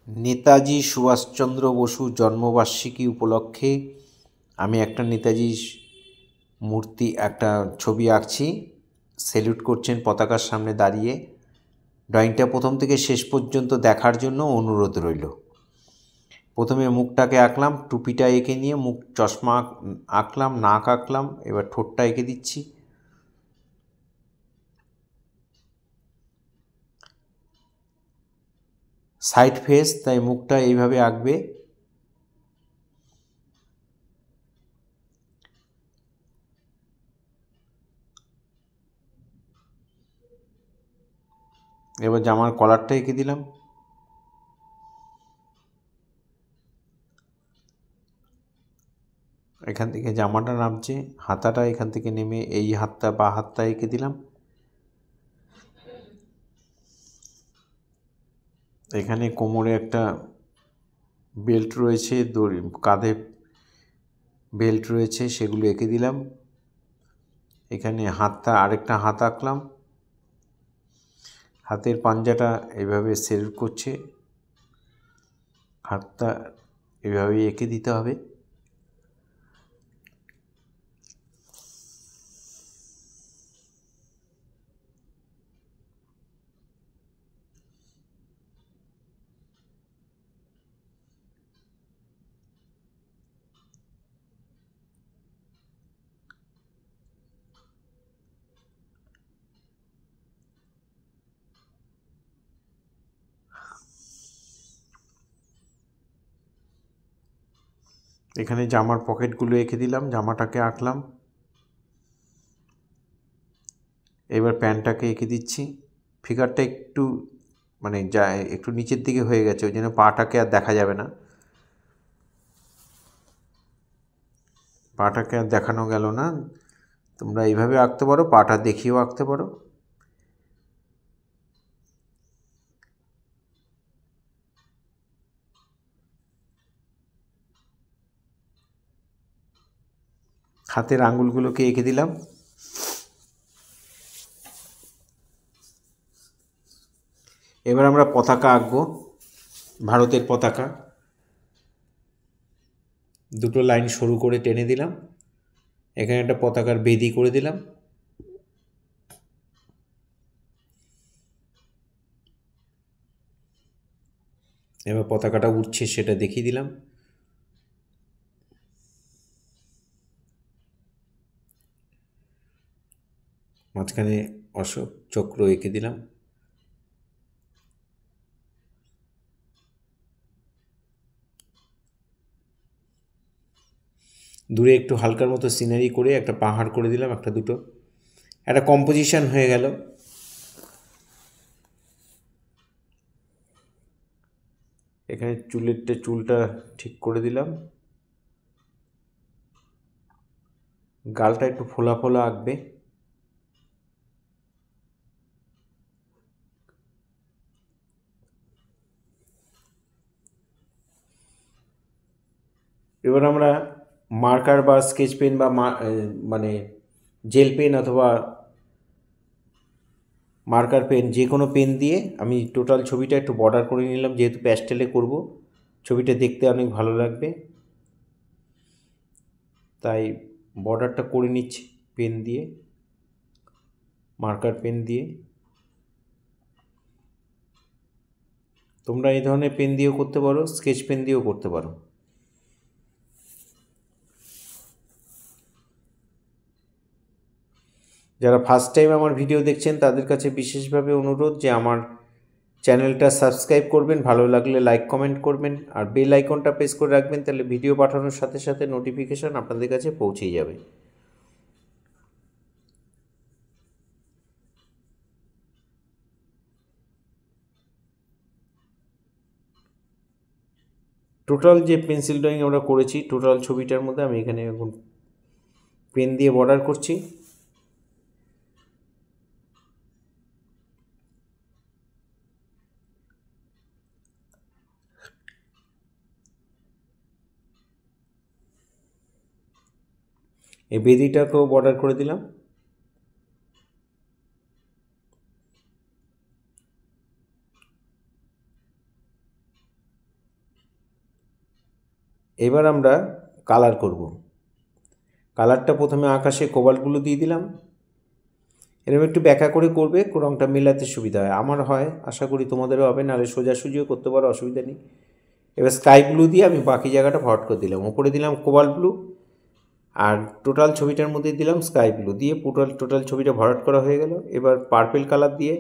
নেতাজি সুভাষচন্দ্র বসু জন্মবার্ষিকী উপলক্ষে আমি একটা নেতাজি মূর্তি একটা ছবি আঁকছি। স্যালুট করছেন পতাকার সামনে দাঁড়িয়ে। ড্রয়িংটা প্রথম থেকে শেষ পর্যন্ত দেখার জন্য অনুরোধ রইল। প্রথমে মুখটাকে আঁকলাম, টুপিটা এঁকে নিয়ে মুখ চশমা আঁকলাম, নাক আঁকলাম, এবার ঠোঁটটা এঁকে দিচ্ছি। সাইড ফেস, তাই মুখটা এইভাবে আঁকবে। এবার জামার কলারটা এঁকে দিলাম। এখান থেকে জামাটা নামছে, হাতাটা এখান থেকে নেমে এই হাতটা বা হাতটা এঁকে দিলাম। এখানে কোমরে একটা বেল্ট রয়েছে, দড়ি কাঁধে বেল্ট রয়েছে, সেগুলো এঁকে দিলাম। এখানে হাতটা আরেকটা হাত আঁকলাম। হাতের পাঞ্জাটা এইভাবে সেলুট করছে, হাতটা এভাবে এঁকে দিতে হবে। এখানে জামার পকেটগুলো এঁকে দিলাম, জামাটাকে আঁকলাম। এবার প্যান্টটাকে এঁকে দিচ্ছি। ফিগারটা একটু মানে যা একটু নিচের দিকে হয়ে গেছে, ওই জন্য পাটাকে আর দেখা যাবে না, পাটাকে আর দেখানো গেল না। তোমরা এইভাবে আঁকতে পারো, পাটা দেখিয়েও আঁকতে পারো। হাতের আঙুলগুলোকে এঁকে দিলাম। এবার আমরা পতাকা আঁকবো, ভারতের পতাকা। দুটো লাইন সরু করে টেনে দিলাম, এখানে একটা পতাকার বেদি করে দিলাম। এবার পতাকাটা উঠছে সেটা দেখিয়ে দিলাম। মাঝখানে অশোক চক্র এঁকে দিলাম। দূরে একটু হালকার মতো সিনারি করে একটা পাহাড় করে দিলাম, একটা দুটো, একটা কম্পোজিশন হয়ে গেল। এখানে চুলটা ঠিক করে দিলাম। গালটা একটু ফোলা ফোলা আঁকবে। এবার আমরা মার্কার বা স্কেচ পেন বা মানে জেল পেন অথবা মার্কার পেন, যে কোনো পেন দিয়ে আমি টোটাল ছবিটা একটু বর্ডার করে নিলাম, যেহেতু প্যাস্টেলে করব, ছবিটা দেখতে অনেক ভালো লাগবে, তাই বর্ডারটা করে নিচ্ছি পেন দিয়ে, মার্কার পেন দিয়ে। তোমরা এই ধরনের পেন দিয়েও করতে পারো, স্কেচ পেন দিয়েও করতে পারো। যারা ফার্স্ট টাইম আমার ভিডিও দেখছেন তাদের কাছে বিশেষভাবে অনুরোধ যে আমার চ্যানেলটা সাবস্ক্রাইব করবেন, ভালো লাগলে লাইক কমেন্ট করবেন, আর বেল আইকনটা প্রেস করে রাখবেন, তাহলে ভিডিও পাঠানোর সাথে সাথে নোটিফিকেশান আপনাদের কাছে পৌঁছেই যাবে। টোটাল যে পেন্সিল ড্রয়িং আমরা করেছি টোটাল ছবিটার মধ্যে আমি এখানে এখন পেন দিয়ে বর্ডার করছি। এই বেদিটাকেও বর্ডার করে দিলাম। এবার আমরা কালার করব। কালারটা প্রথমে আকাশে কোবাল্টগুলো দিয়ে দিলাম। এরকম একটু ব্যাখ্যা করে করবে, রঙটা মেলাতে সুবিধা হয়। আমার হয়, আশা করি তোমাদেরও হবে, নাহলে সোজাসুজিও করতে পারো, অসুবিধা নেই। এবার স্কাই ব্লু দিয়ে আমি বাকি জায়গাটা ভরাট করে দিলাম। ওপরে দিলাম কোবাল্ট ব্লু, আর টোটাল ছবিটার মধ্যে দিলাম স্কাই ব্লু দিয়ে টোটাল ছবিটা ভরাট করা হয়ে গেল। এবার পার্পেল কালার দিয়ে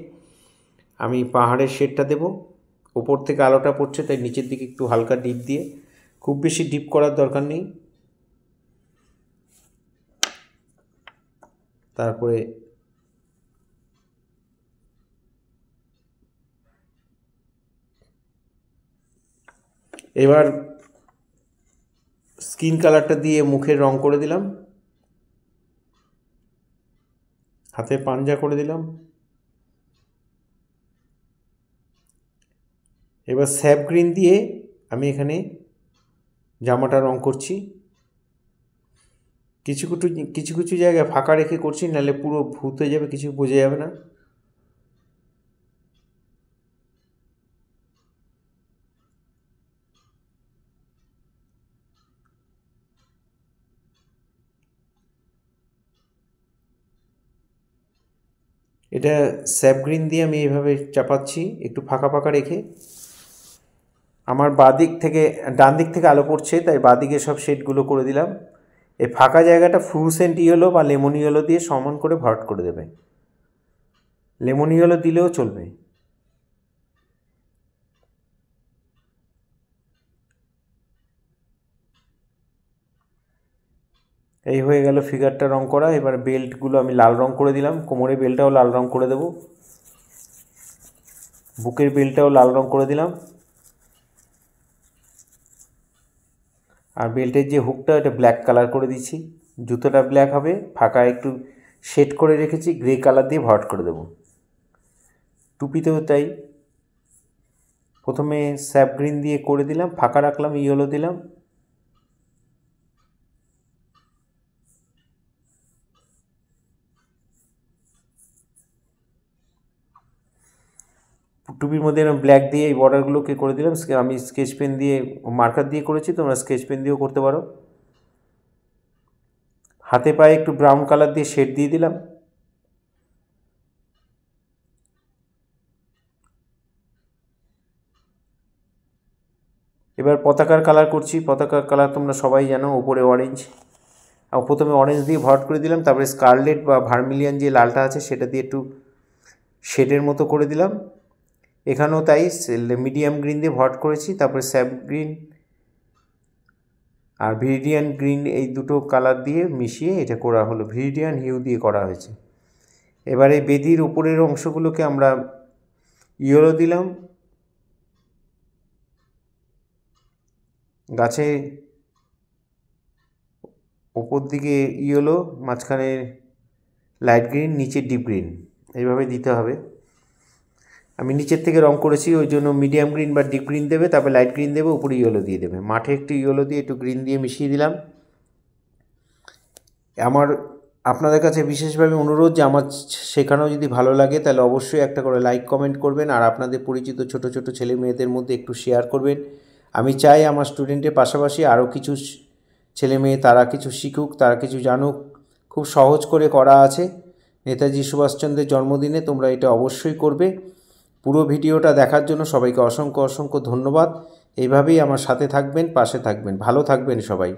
আমি পাহাড়ের শেডটা দেব। ওপর থেকে আলোটা পড়ছে তাই নিচের দিকে একটু হালকা ডিপ দিয়ে, খুব বেশি ডিপ করার দরকার নেই। তারপরে এবার স্কিন কালারটা দিয়ে মুখের রং করে দিলাম, হাতে পাঞ্জা করে দিলাম। এবার স্যাপ গ্রিন দিয়ে আমি এখানে জামাটা রং করছি। কিছু কিছু জায়গায় ফাঁকা রেখে করছি, নাহলে পুরো ভূত হয়ে যাবে, কিছু বোঝা যাবে না। এটা স্যাপ গ্রিন দিয়ে আমি এইভাবে চাপাচ্ছি, একটু ফাঁকা ফাঁকা রেখে। আমার ডান দিক থেকে আলো পড়ছে, তাই বাঁদিকে সব শেডগুলো করে দিলাম। এই ফাঁকা জায়গাটা ফ্লুসেন্ট ইয়েলো বা লেমন ইয়েলো দিয়ে সমান করে ভরাট করে দেবে। লেমন ইয়েলো দিলেও চলবে। এই হয়ে গেল ফিগারটা রং করা। এবার বেল্টগুলো আমি লাল রং করে দিলাম, কোমরের বেল্টটাও লাল রং করে দেব, বুকের বেল্টটাও লাল রং করে দিলাম। আর বেল্টের যে হুকটা এটা ব্ল্যাক কালার করে দিচ্ছি। জুতোটা ব্ল্যাক হবে, ফাঁকা একটু শেড করে রেখেছি, গ্রে কালার দিয়ে ভরাট করে দেব। টুপিতেও তাই, প্রথমে স্যাপ গ্রিন দিয়ে করে দিলাম, ফাঁকা রাখলাম, ইয়েলো দিলাম। টুপির মধ্যে এরকম ব্ল্যাক দিয়ে এই বর্ডারগুলোকে করে দিলাম। আমি স্কেচ পেন দিয়ে মার্কার দিয়ে করেছি, তোমরা স্কেচ পেন দিয়েও করতে পারো। হাতে পায়ে একটু ব্রাউন কালার দিয়ে শেড দিয়ে দিলাম। এবার পতাকার কালার করছি। পতাকার কালার তোমরা সবাই জানো, ওপরে অরেঞ্জ। প্রথমে অরেঞ্জ দিয়ে ভরাট করে দিলাম, তারপরে স্কারলেট বা ভার্মিলিয়ান যে লালটা আছে সেটা দিয়ে একটু শেডের মতো করে দিলাম। এখানেও তাই মিডিয়াম গ্রিন দিয়ে ভরাট করেছি, তারপরে স্যাপ গ্রিন আর ভিরিডিয়ান গ্রিন এই দুটো কালার দিয়ে মিশিয়ে এটা করা হলো, ভিরিডিয়ান হিউ দিয়ে করা হয়েছে। এবারে বেদির উপরের অংশগুলোকে আমরা ইয়েলো দিলাম, গাছে ওপর দিকে ইয়েলো, মাঝখানে লাইট গ্রিন, নিচে ডিপ গ্রিন, এইভাবে দিতে হবে। আমি নিচের থেকে রং করেছি, ওই জন্য মিডিয়াম গ্রিন বা ডিপ গ্রিন দেবে, তারপরে লাইট গ্রিন দেবে, উপরে ইয়েলো দিয়ে দেবে। মাঠে একটু ইয়েলো দিয়ে একটু গ্রিন দিয়ে মিশিয়ে দিলাম। আপনাদের কাছে বিশেষভাবে অনুরোধ যে আমার শেখানো যদি ভালো লাগে তাহলে অবশ্যই একটা করে লাইক কমেন্ট করবেন, আর আপনাদের পরিচিত ছোট ছোট ছেলে মেয়েদের মধ্যে একটু শেয়ার করবেন। আমি চাই আমার স্টুডেন্টের পাশাপাশি আরও কিছু ছেলে মেয়ে তারা কিছু শিখুক, তারা কিছু জানুক। খুব সহজ করে করা আছে। নেতাজি সুভাষচন্দ্রের জন্মদিনে তোমরা এটা অবশ্যই করবে। পুরো ভিডিওটা দেখার জন্য সবাইকে অসংখ্য অসংখ্য ধন্যবাদ। এইভাবেই আমার সাথে থাকবেন, পাশে থাকবেন। ভালো থাকবেন সবাই।